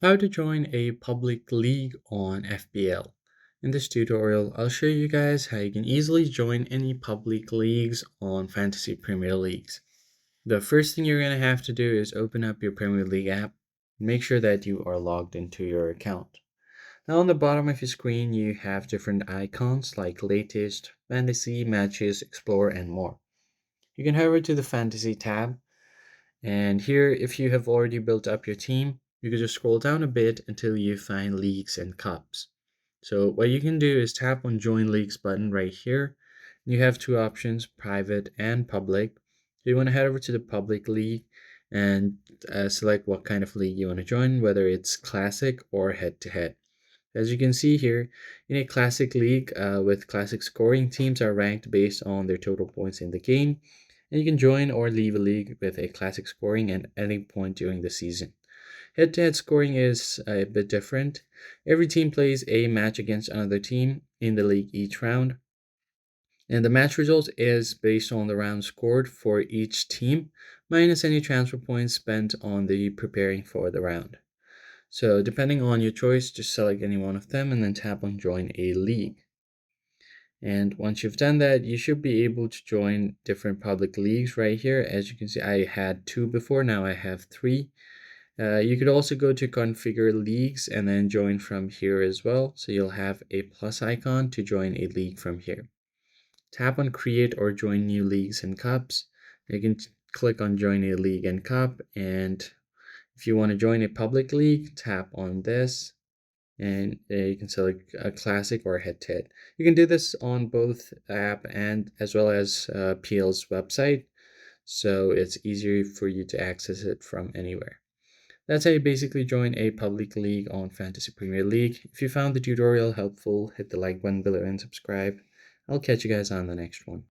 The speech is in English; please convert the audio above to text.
How to join a public league on FPL. In this tutorial, I'll show you guys how you can easily join any public leagues on Fantasy Premier Leagues. The first thing you're going to have to do is open up your Premier League app. Make sure that you are logged into your account. Now on the bottom of your screen, you have different icons like latest, fantasy, matches, explore, and more. You can hover to the fantasy tab, and here, if you have already built up your team, you can just scroll down a bit until you find leagues and cups. So what you can do is tap on join leagues button right here. You have two options, private and public. So you want to head over to the public league and select what kind of league you want to join, whether it's classic or head to head. As you can see here, in a classic league with classic scoring, teams are ranked based on their total points in the game, and you can join or leave a league with a classic scoring at any point during the season. Head-to-head scoring is a bit different. Every team plays a match against another team in the league each round, and the match result is based on the rounds scored for each team, minus any transfer points spent on the preparing for the round. So depending on your choice, just select any one of them and then tap on join a league. And once you've done that, you should be able to join different public leagues right here. As you can see, I had two before, now I have three. You could also go to configure leagues and then join from here as well. So you'll have a plus icon to join a league from here. Tap on create or join new leagues and cups. You can click on join a league and cup, and if you want to join a public league, tap on this and you can select a classic or head-to-head. You can do this on both app and as well as PL's website, so it's easier for you to access it from anywhere. That's how you basically join a public league on Fantasy Premier League. If you found the tutorial helpful, hit the like button below and subscribe. I'll catch you guys on the next one.